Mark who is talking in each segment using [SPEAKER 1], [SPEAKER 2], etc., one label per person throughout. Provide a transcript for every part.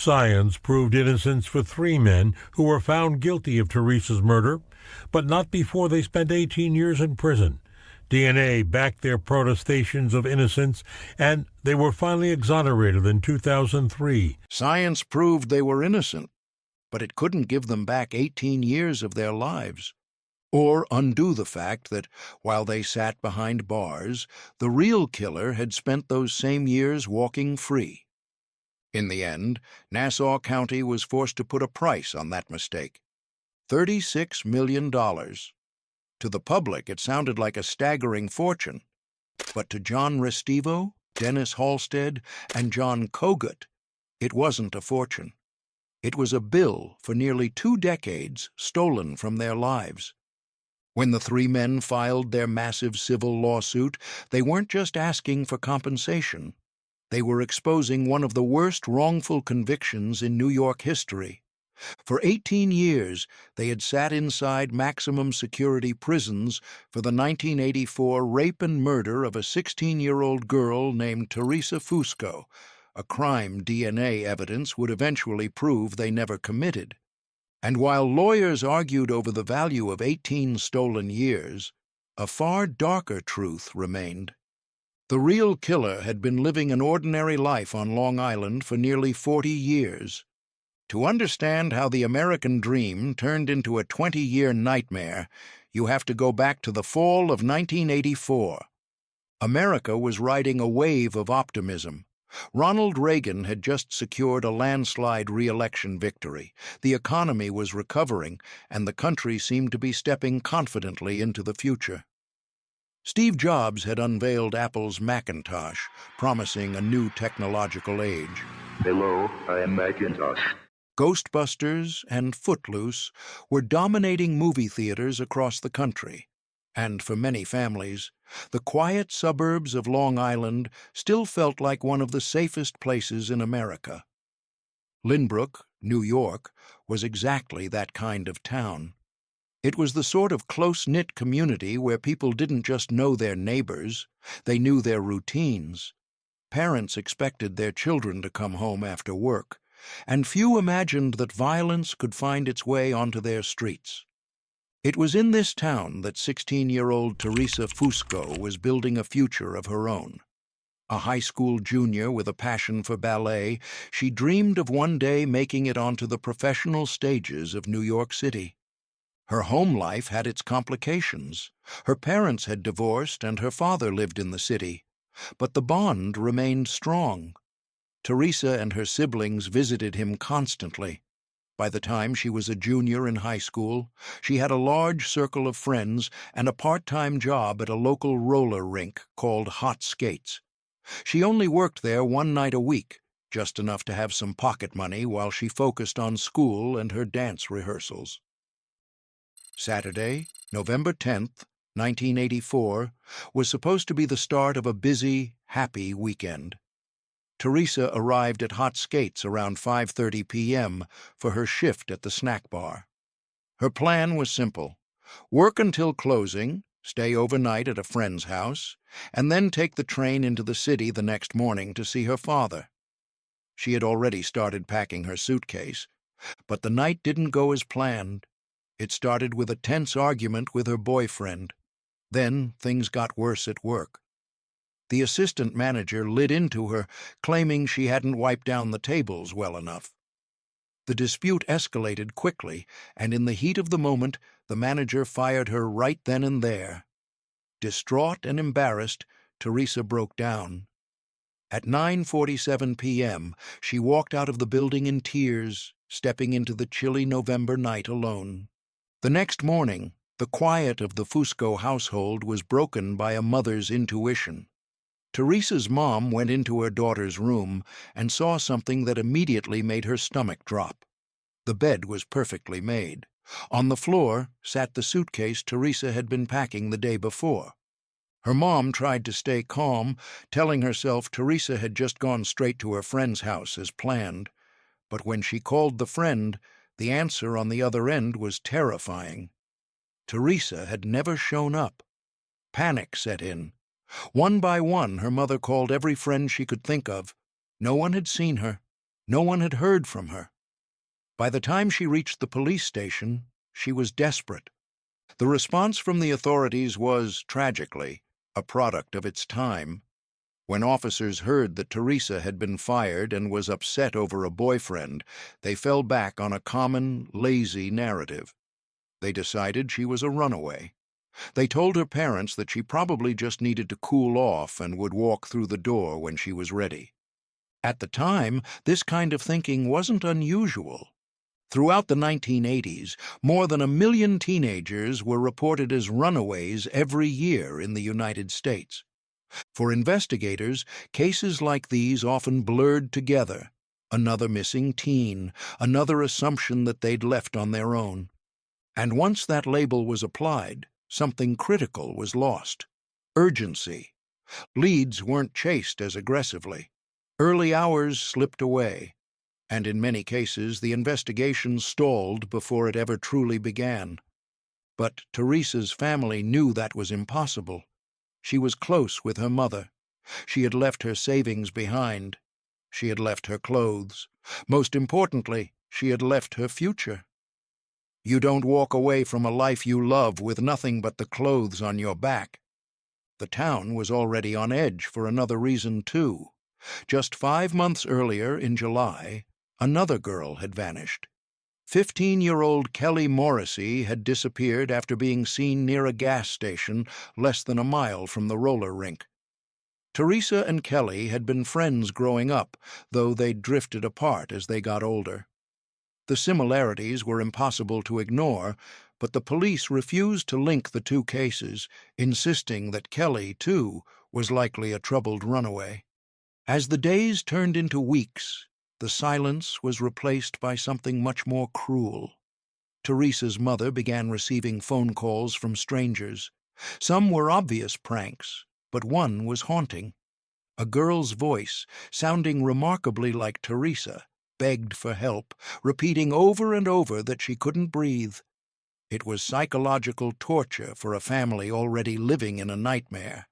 [SPEAKER 1] Science proved innocence for three men who were found guilty of Theresa's murder, but not before they spent 18 years in prison. DNA backed their protestations of innocence, and they were finally exonerated in 2003.
[SPEAKER 2] Science proved they were innocent, but it couldn't give them back 18 years of their lives, or undo the fact that, while they sat behind bars, the real killer had spent those same years walking free. In the end, Nassau County was forced to put a price on that mistake: $36 million. To the public, it sounded like a staggering fortune, but to John Restivo, Dennis Halstead, and John Kogut, it wasn't a fortune. It was a bill for nearly 2 decades stolen from their lives. When the three men filed their massive civil lawsuit, they weren't just asking for compensation. They were exposing one of the worst wrongful convictions in New York history. For 18 years, they had sat inside maximum security prisons for the 1984 rape and murder of a 16-year-old girl named Theresa Fusco, a crime DNA evidence would eventually prove they never committed. And while lawyers argued over the value of 18 stolen years, a far darker truth remained. The real killer had been living an ordinary life on Long Island for nearly 40 years. To understand how the American dream turned into a 20-year nightmare, you have to go back to the fall of 1984. America was riding a wave of optimism. Ronald Reagan had just secured a landslide re-election victory. The economy was recovering, and the country seemed to be stepping confidently into the future. Steve Jobs had unveiled Apple's Macintosh, promising a new technological age.
[SPEAKER 3] Hello, I am Macintosh.
[SPEAKER 2] Ghostbusters and Footloose were dominating movie theaters across the country, and for many families, the quiet suburbs of Long Island still felt like one of the safest places in America. Lynbrook, New York, was exactly that kind of town. It was the sort of close-knit community where people didn't just know their neighbors, they knew their routines. Parents expected their children to come home after work, and few imagined that violence could find its way onto their streets. It was in this town that 16-year-old Theresa Fusco was building a future of her own. A high school junior with a passion for ballet, she dreamed of one day making it onto the professional stages of New York City. Her home life had its complications. Her parents had divorced and her father lived in the city, but the bond remained strong. Theresa and her siblings visited him constantly. By the time she was a junior in high school, she had a large circle of friends and a part-time job at a local roller rink called Hot Skates. She only worked there one night a week, just enough to have some pocket money while she focused on school and her dance rehearsals. Saturday, November 10th, 1984, was supposed to be the start of a busy, happy weekend. Theresa arrived at Hot Skates around 5:30 p.m. for her shift at the snack bar. Her plan was simple: work until closing, stay overnight at a friend's house, and then take the train into the city the next morning to see her father. She had already started packing her suitcase, but the night didn't go as planned. It started with a tense argument with her boyfriend. Then things got worse at work. The assistant manager lit into her, claiming she hadn't wiped down the tables well enough. The dispute escalated quickly, and in the heat of the moment, the manager fired her right then and there. Distraught and embarrassed, Theresa broke down. At 9:47 p.m., she walked out of the building in tears, stepping into the chilly November night alone. The next morning, the quiet of the Fusco household was broken by a mother's intuition. Theresa's mom went into her daughter's room and saw something that immediately made her stomach drop. The bed was perfectly made. On the floor sat the suitcase Theresa had been packing the day before. Her mom tried to stay calm, telling herself Theresa had just gone straight to her friend's house as planned. But when she called the friend, the answer on the other end was terrifying. Theresa had never shown up. Panic set in. One by one, her mother called every friend she could think of. No one had seen her. No one had heard from her. By the time she reached the police station, she was desperate. The response from the authorities was, tragically, a product of its time. When officers heard that Theresa had been fired and was upset over a boyfriend, they fell back on a common, lazy narrative. They decided she was a runaway. They told her parents that she probably just needed to cool off and would walk through the door when she was ready. At the time, this kind of thinking wasn't unusual. Throughout the 1980s, more than 1 million teenagers were reported as runaways every year in the United States. For investigators, cases like these often blurred together. Another missing teen, another assumption that they'd left on their own. And once that label was applied, something critical was lost: urgency. Leads weren't chased as aggressively. Early hours slipped away, and in many cases the investigation stalled before it ever truly began. But Theresa's family knew that was impossible. She was close with her mother. She had left her savings behind. She had left her clothes. Most importantly, she had left her future. You don't walk away from a life you love with nothing but the clothes on your back. The town was already on edge for another reason, too. Just 5 months earlier, in July, another girl had vanished. 15-year-old Kelly Morrissey had disappeared after being seen near a gas station less than a mile from the roller rink. Theresa and Kelly had been friends growing up, though they'd drifted apart as they got older. The similarities were impossible to ignore, but the police refused to link the two cases, insisting that Kelly, too, was likely a troubled runaway. As the days turned into weeks, the silence was replaced by something much more cruel. Theresa's mother began receiving phone calls from strangers. Some were obvious pranks, but one was haunting. A girl's voice, sounding remarkably like Theresa, begged for help, repeating over and over that she couldn't breathe. It was psychological torture for a family already living in a nightmare.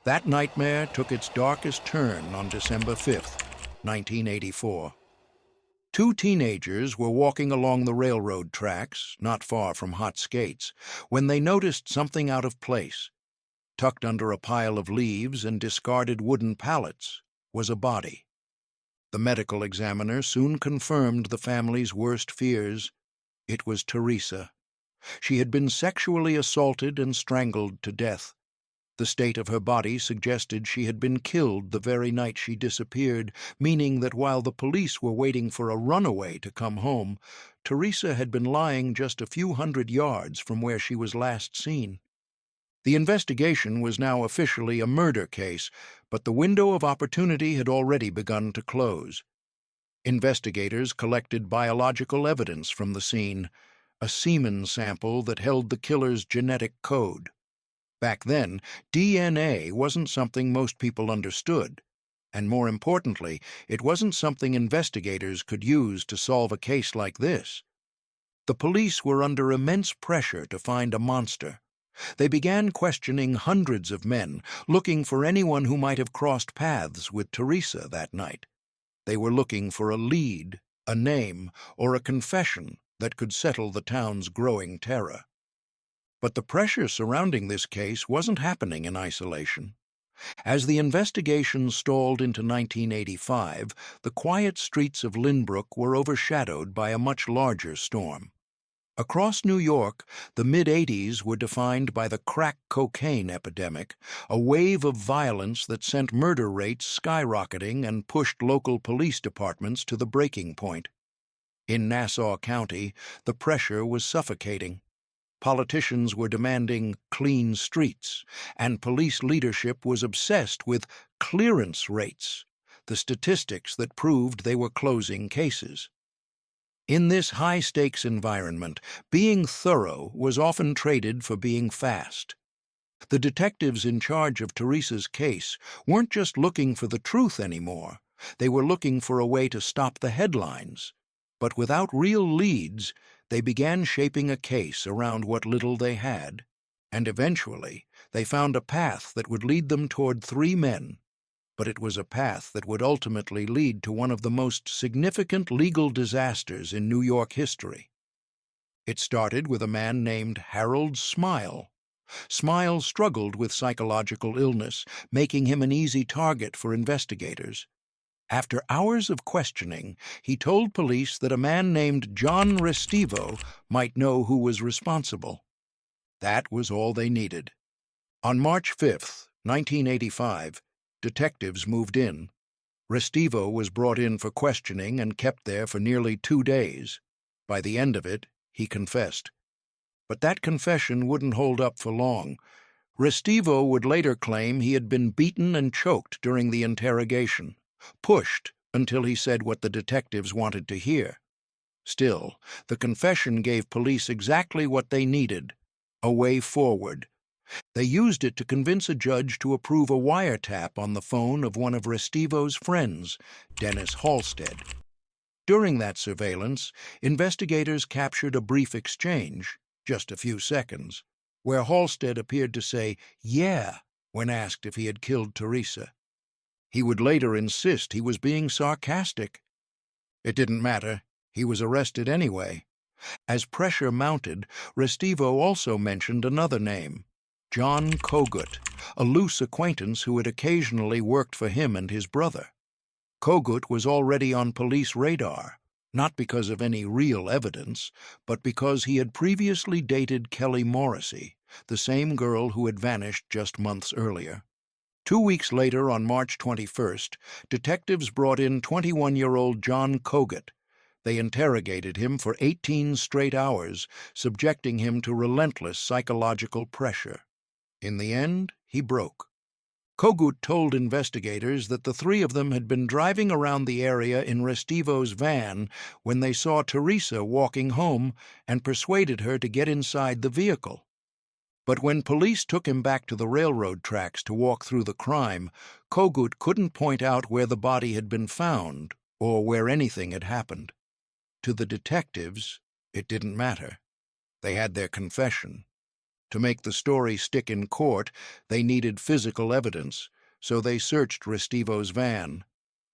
[SPEAKER 2] That nightmare took its darkest turn on December 5th, 1984. 2 teenagers were walking along the railroad tracks, not far from Hot Skates, when they noticed something out of place. Tucked under a pile of leaves and discarded wooden pallets was a body. The medical examiner soon confirmed the family's worst fears. It was Theresa. She had been sexually assaulted and strangled to death. The state of her body suggested she had been killed the very night she disappeared, meaning that while the police were waiting for a runaway to come home, Theresa had been lying just a few hundred yards from where she was last seen. The investigation was now officially a murder case, but the window of opportunity had already begun to close. Investigators collected biological evidence from the scene, a semen sample that held the killer's genetic code. Back then, DNA wasn't something most people understood, and more importantly, it wasn't something investigators could use to solve a case like this. The police were under immense pressure to find a monster. They began questioning hundreds of men, looking for anyone who might have crossed paths with Theresa that night. They were looking for a lead, a name, or a confession that could settle the town's growing terror. But the pressure surrounding this case wasn't happening in isolation. As the investigation stalled into 1985, the quiet streets of Lynbrook were overshadowed by a much larger storm. Across New York, the mid-'80s were defined by the crack cocaine epidemic, a wave of violence that sent murder rates skyrocketing and pushed local police departments to the breaking point. In Nassau County, the pressure was suffocating. Politicians were demanding clean streets, and police leadership was obsessed with clearance rates, the statistics that proved they were closing cases. In this high-stakes environment, being thorough was often traded for being fast. The detectives in charge of Theresa's case weren't just looking for the truth anymore. They were looking for a way to stop the headlines. But without real leads, they began shaping a case around what little they had, and eventually they found a path that would lead them toward 3 men, but it was a path that would ultimately lead to one of the most significant legal disasters in New York history. It started with a man named Harold Smile. Smile struggled with psychological illness, making him an easy target for investigators. After hours of questioning, he told police that a man named John Restivo might know who was responsible. That was all they needed. On March 5, 1985, detectives moved in. Restivo was brought in for questioning and kept there for nearly 2 days. By the end of it, he confessed. But that confession wouldn't hold up for long. Restivo would later claim he had been beaten and choked during the interrogation, pushed until he said what the detectives wanted to hear. Still, the confession gave police exactly what they needed: a way forward. They used it to convince a judge to approve a wiretap on the phone of one of Restivo's friends, Dennis Halstead. During that surveillance, investigators captured a brief exchange, just a few seconds, where Halstead appeared to say "yeah" when asked if he had killed Theresa. He would later insist he was being sarcastic. It didn't matter. He was arrested anyway. As pressure mounted, Restivo also mentioned another name: John Kogut, a loose acquaintance who had occasionally worked for him and his brother. Kogut was already on police radar, not because of any real evidence, but because he had previously dated Kelly Morrissey, the same girl who had vanished just months earlier. 2 weeks later, on March 21st, detectives brought in 21-year-old John Kogut. They interrogated him for 18 straight hours, subjecting him to relentless psychological pressure. In the end, he broke. Kogut told investigators that the three of them had been driving around the area in Restivo's van when they saw Theresa walking home and persuaded her to get inside the vehicle. But when police took him back to the railroad tracks to walk through the crime, Kogut couldn't point out where the body had been found or where anything had happened. To the detectives, it didn't matter. They had their confession. To make the story stick in court, they needed physical evidence, so they searched Restivo's van.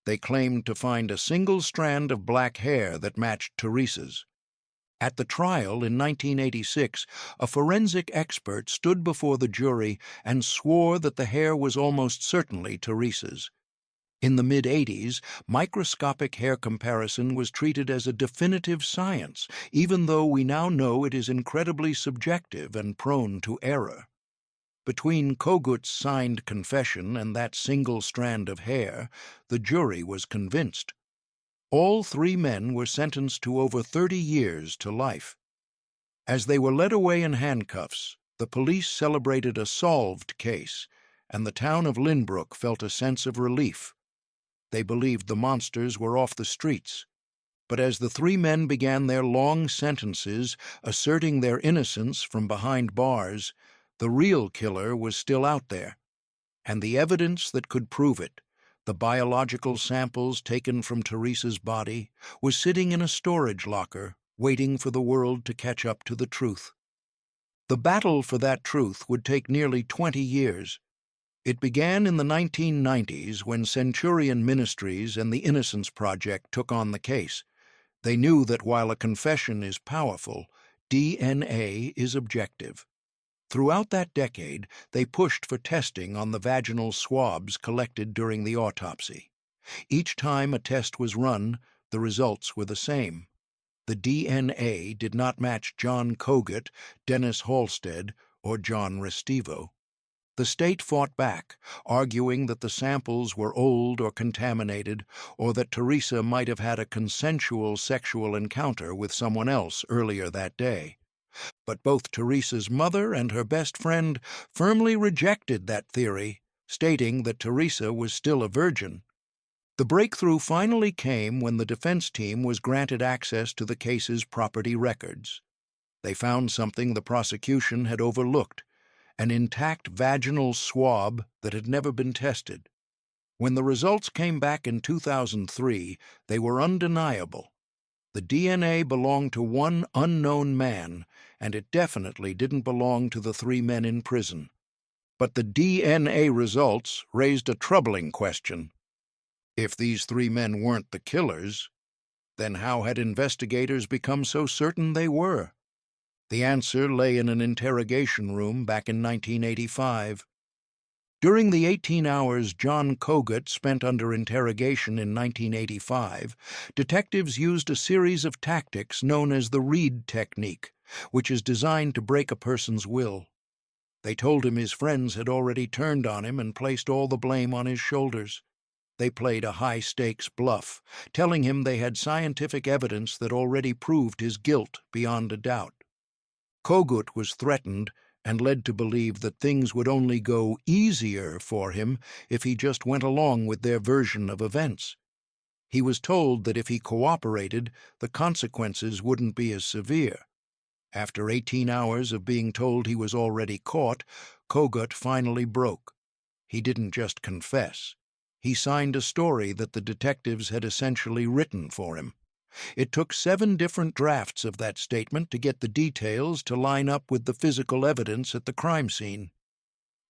[SPEAKER 2] They claimed to find a single strand of black hair that matched Theresa's. At the trial in 1986, a forensic expert stood before the jury and swore that the hair was almost certainly Theresa's. In the mid-'80s, microscopic hair comparison was treated as a definitive science, even though we now know it is incredibly subjective and prone to error. Between Kogut's signed confession and that single strand of hair, the jury was convinced. All three men were sentenced to over 30 years to life. As they were led away in handcuffs, the police celebrated a solved case, and the town of Lynbrook felt a sense of relief. They believed the monsters were off the streets. But as the three men began their long sentences, asserting their innocence from behind bars, the real killer was still out there. And the evidence that could prove it, the biological samples taken from Theresa's body, was sitting in a storage locker, waiting for the world to catch up to the truth. The battle for that truth would take nearly 20 years. It began in the 1990s when Centurion Ministries and the Innocence Project took on the case. They knew that while a confession is powerful, DNA is objective. Throughout that decade, they pushed for testing on the vaginal swabs collected during the autopsy. Each time a test was run, the results were the same. The DNA did not match John Kogut, Dennis Halstead, or John Restivo. The state fought back, arguing that the samples were old or contaminated, or that Theresa might have had a consensual sexual encounter with someone else earlier that day. But both Theresa's mother and her best friend firmly rejected that theory, stating that Theresa was still a virgin. The breakthrough finally came when the defense team was granted access to the case's property records. They found something the prosecution had overlooked: an intact vaginal swab that had never been tested. When the results came back in 2003, they were undeniable. The DNA belonged to one unknown man, and it definitely didn't belong to the three men in prison. But the DNA results raised a troubling question. If these three men weren't the killers, then how had investigators become so certain they were? The answer lay in an interrogation room back in 1985. During the 18 hours John Kogut spent under interrogation in 1985, detectives used a series of tactics known as the Reed technique, which is designed to break a person's will. They told him his friends had already turned on him and placed all the blame on his shoulders. They played a high-stakes bluff, telling him they had scientific evidence that already proved his guilt beyond a doubt. Kogut was threatened and led to believe that things would only go easier for him if he just went along with their version of events. He was told that if he cooperated, the consequences wouldn't be as severe. After 18 hours of being told he was already caught, Kogut finally broke. He didn't just confess. He signed a story that the detectives had essentially written for him. It took 7 different drafts of that statement to get the details to line up with the physical evidence at the crime scene.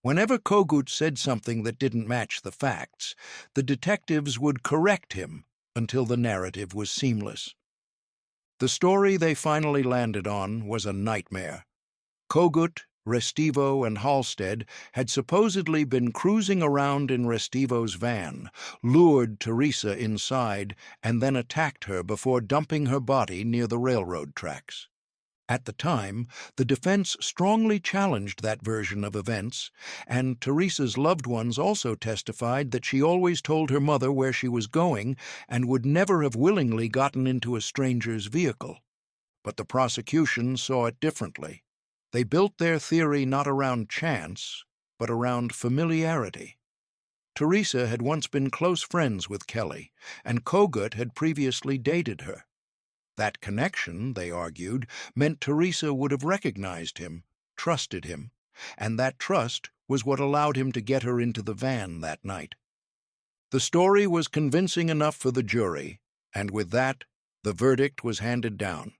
[SPEAKER 2] Whenever Kogut said something that didn't match the facts, the detectives would correct him until the narrative was seamless. The story they finally landed on was a nightmare. Kogut, Restivo, and Halstead had supposedly been cruising around in Restivo's van, lured Theresa inside, and then attacked her before dumping her body near the railroad tracks. At the time, the defense strongly challenged that version of events, and Theresa's loved ones also testified that she always told her mother where she was going and would never have willingly gotten into a stranger's vehicle. But the prosecution saw it differently. They built their theory not around chance, but around familiarity. Theresa had once been close friends with Kelly, and Kogut had previously dated her. That connection, they argued, meant Theresa would have recognized him, trusted him, and that trust was what allowed him to get her into the van that night. The story was convincing enough for the jury, and with that, the verdict was handed down.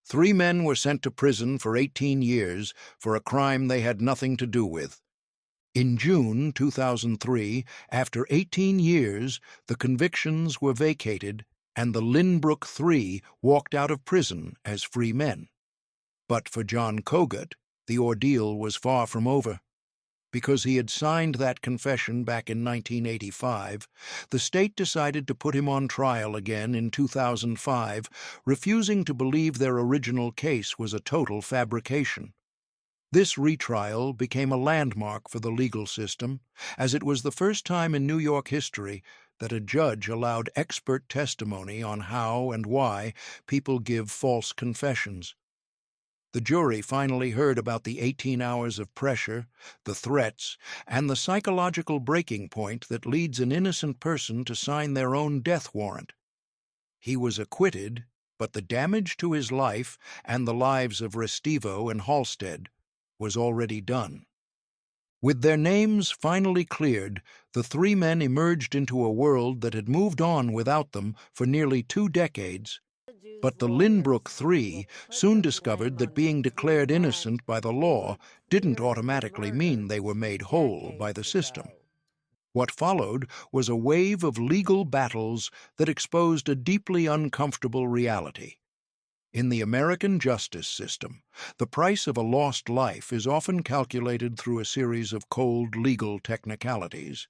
[SPEAKER 2] 3 men were sent to prison for 18 years for a crime they had nothing to do with. In June 2003, after 18 years, the convictions were vacated and the Lynbrook 3 walked out of prison as free men. But for John Kogut, the ordeal was far from over. Because he had signed that confession back in 1985, the state decided to put him on trial again in 2005, refusing to believe their original case was a total fabrication. This retrial became a landmark for the legal system, as it was the first time in New York history that a judge allowed expert testimony on how and why people give false confessions. The jury finally heard about the 18 hours of pressure, the threats, and the psychological breaking point that leads an innocent person to sign their own death warrant. He was acquitted, but the damage to his life and the lives of Restivo and Halstead was already done. With their names finally cleared, the 3 men emerged into a world that had moved on without them for nearly 2 decades. But the Lynbrook 3 soon discovered that being declared innocent by the law didn't automatically mean they were made whole by the system. What followed was a wave of legal battles that exposed a deeply uncomfortable reality. In the American justice system, the price of a lost life is often calculated through a series of cold legal technicalities.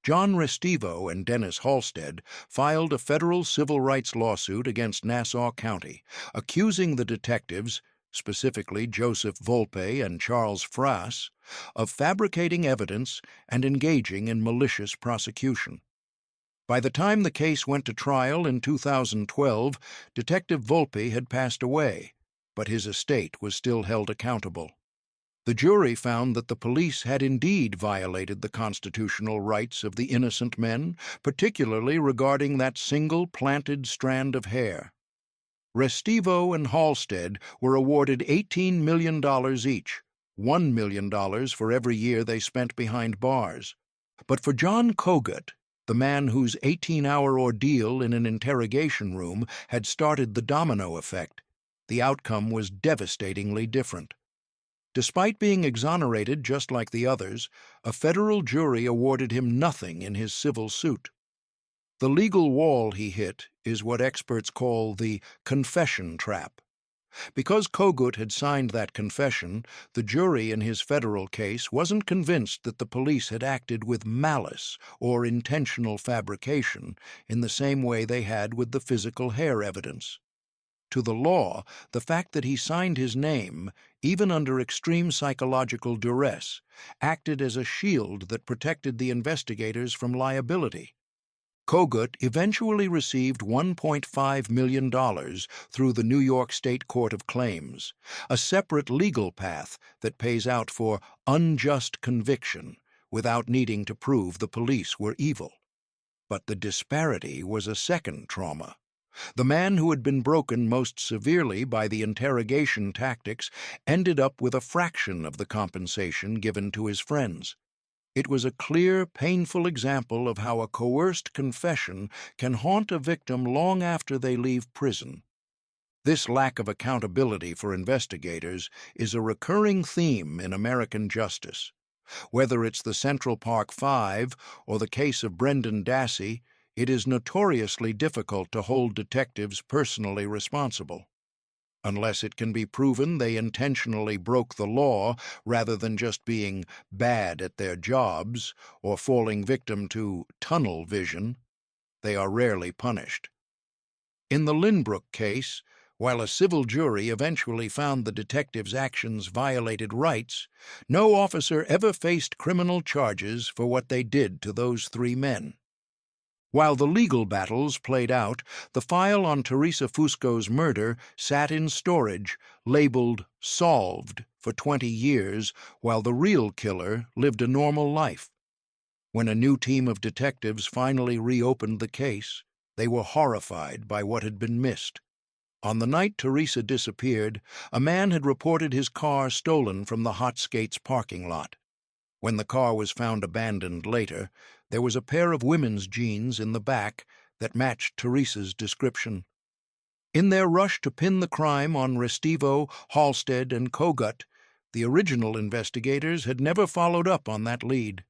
[SPEAKER 2] John Restivo and Dennis Halstead filed a federal civil rights lawsuit against Nassau County, accusing the detectives, specifically Joseph Volpe and Charles Frass, of fabricating evidence and engaging in malicious prosecution. By the time the case went to trial in 2012, Detective Volpe had passed away, but his estate was still held accountable. The jury found that the police had indeed violated the constitutional rights of the innocent men, particularly regarding that single planted strand of hair. Restivo and Halstead were awarded $18 million each, $1 million for every year they spent behind bars. But for John Kogut, the man whose 18-hour ordeal in an interrogation room had started the domino effect, the outcome was devastatingly different. Despite being exonerated just like the others, a federal jury awarded him nothing in his civil suit. The legal wall he hit is what experts call the confession trap. Because Kogut had signed that confession, the jury in his federal case wasn't convinced that the police had acted with malice or intentional fabrication in the same way they had with the physical hair evidence. To the law, the fact that he signed his name, even under extreme psychological duress, acted as a shield that protected the investigators from liability. Kogut eventually received $1.5 million through the New York State Court of Claims, a separate legal path that pays out for unjust conviction without needing to prove the police were evil. But the disparity was a second trauma. The man who had been broken most severely by the interrogation tactics ended up with a fraction of the compensation given to his friends. It was a clear, painful example of how a coerced confession can haunt a victim long after they leave prison. This lack of accountability for investigators is a recurring theme in American justice. Whether it's the Central Park Five or the case of Brendan Dassey, it is notoriously difficult to hold detectives personally responsible. Unless it can be proven they intentionally broke the law rather than just being bad at their jobs or falling victim to tunnel vision, they are rarely punished. In the Lynbrook case, while a civil jury eventually found the detectives' actions violated rights, no officer ever faced criminal charges for what they did to those three men. While the legal battles played out, the file on Theresa Fusco's murder sat in storage, labeled "solved" for 20 years, while the real killer lived a normal life. When a new team of detectives finally reopened the case, they were horrified by what had been missed. On the night Theresa disappeared, a man had reported his car stolen from the Hot Skates parking lot. When the car was found abandoned later, there was a pair of women's jeans in the back that matched Theresa's description. In their rush to pin the crime on Restivo, Halstead, and Kogut, the original investigators had never followed up on that lead.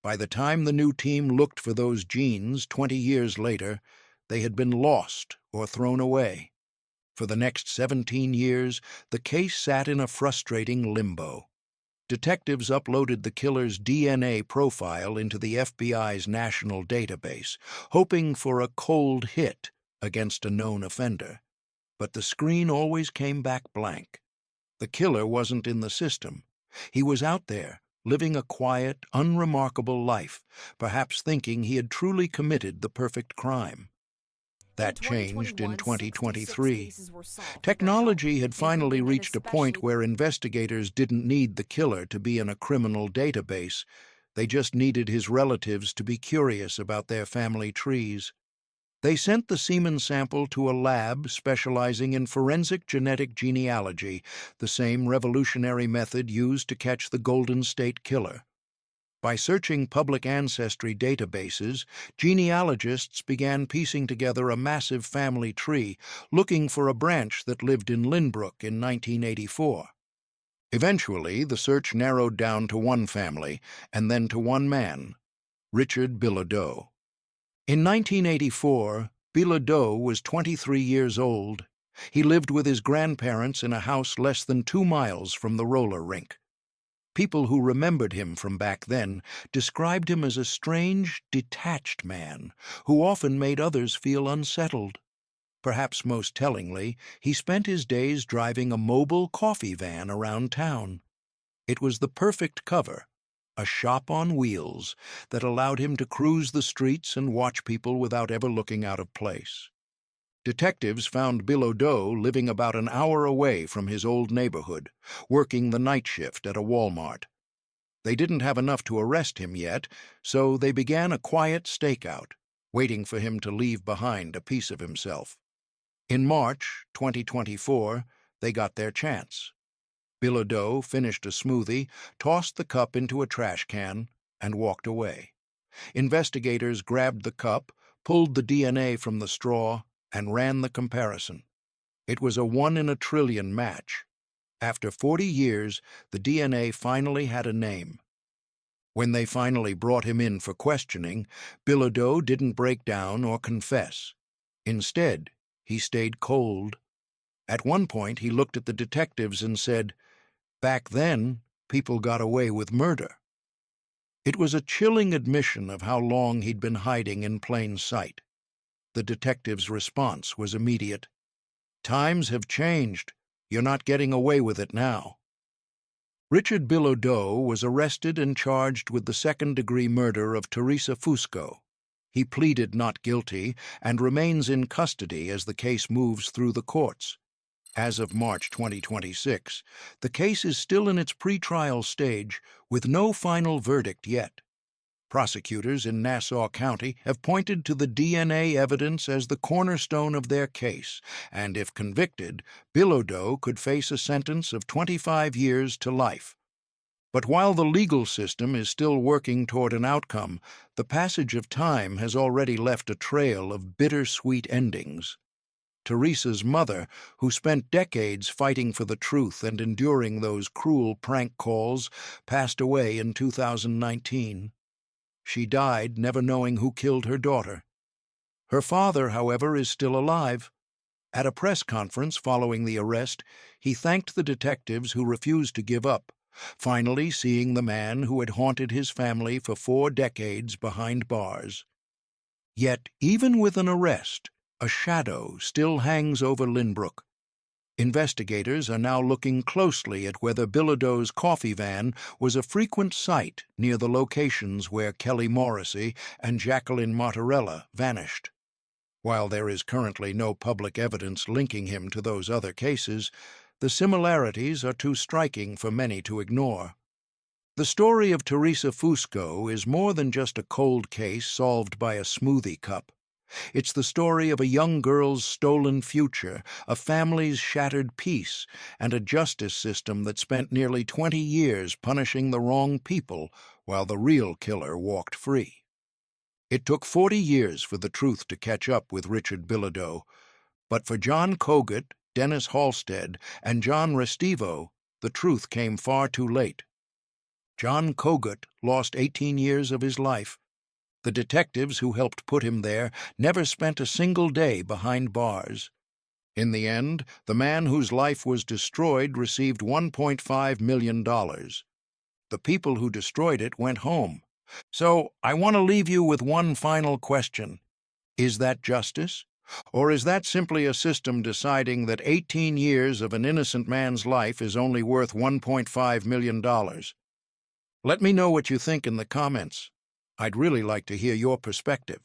[SPEAKER 2] By the time the new team looked for those jeans 20 years later, they had been lost or thrown away. For the next 17 years, the case sat in a frustrating limbo. Detectives uploaded the killer's DNA profile into the FBI's national database, hoping for a cold hit against a known offender. But the screen always came back blank. The killer wasn't in the system. He was out there, living a quiet, unremarkable life, perhaps thinking he had truly committed the perfect crime. That changed in 2023. Technology had finally reached a point where investigators didn't need the killer to be in a criminal database. They just needed his relatives to be curious about their family trees. They sent the semen sample to a lab specializing in forensic genetic genealogy, the same revolutionary method used to catch the Golden State Killer. By searching public ancestry databases, genealogists began piecing together a massive family tree, looking for a branch that lived in Lynbrook in 1984. Eventually, the search narrowed down to one family, and then to one man, Richard Bilodeau. In 1984, Bilodeau was 23 years old. He lived with his grandparents in a house less than 2 miles from the roller rink. People who remembered him from back then described him as a strange, detached man who often made others feel unsettled. Perhaps most tellingly, he spent his days driving a mobile coffee van around town. It was the perfect cover, a shop on wheels that allowed him to cruise the streets and watch people without ever looking out of place. Detectives found Bilodeau living about an hour away from his old neighborhood, working the night shift at a Walmart. They didn't have enough to arrest him yet, so they began a quiet stakeout, waiting for him to leave behind a piece of himself. In March 2024, they got their chance. Bilodeau finished a smoothie, tossed the cup into a trash can, and walked away. Investigators grabbed the cup, pulled the DNA from the straw, and ran the comparison. It was a 1 in a trillion match. After 40 years, the DNA finally had a name. When they finally brought him in for questioning, Bilodeau didn't break down or confess. Instead, he stayed cold. At one point, he looked at the detectives and said, "Back then, people got away with murder." It was a chilling admission of how long he'd been hiding in plain sight. The detective's response was immediate. "Times have changed. You're not getting away with it now." Richard Bilodeau was arrested and charged with the second-degree murder of Theresa Fusco. He pleaded not guilty and remains in custody as the case moves through the courts. As of March 2026, the case is still in its pretrial stage with no final verdict yet. Prosecutors in Nassau County have pointed to the DNA evidence as the cornerstone of their case, and if convicted, Bilodeau could face a sentence of 25 years to life. But while the legal system is still working toward an outcome, the passage of time has already left a trail of bittersweet endings. Theresa's mother, who spent decades fighting for the truth and enduring those cruel prank calls, passed away in 2019. She died never knowing who killed her daughter. Her father, however, is still alive. At a press conference following the arrest, he thanked the detectives who refused to give up, finally seeing the man who had haunted his family for 4 decades behind bars. Yet, even with an arrest, a shadow still hangs over Lynbrook. Investigators are now looking closely at whether Bilodeau's coffee van was a frequent sight near the locations where Kelly Morrissey and Jacqueline Martorella vanished. While there is currently no public evidence linking him to those other cases, the similarities are too striking for many to ignore. The story of Theresa Fusco is more than just a cold case solved by a smoothie cup. It's the story of a young girl's stolen future, a family's shattered peace, and a justice system that spent nearly 20 years punishing the wrong people while the real killer walked free. It took 40 years for the truth to catch up with Richard Bilodeau, but for John Cogut, Dennis Halstead, and John Restivo, the truth came far too late. John Cogut lost 18 years of his life. The detectives who helped put him there never spent a single day behind bars. In the end, the man whose life was destroyed received $1.5 million. The people who destroyed it went home. So I want to leave you with one final question. Is that justice? Or is that simply a system deciding that 18 years of an innocent man's life is only worth $1.5 million? Let me know what you think in the comments. I'd really like to hear your perspective.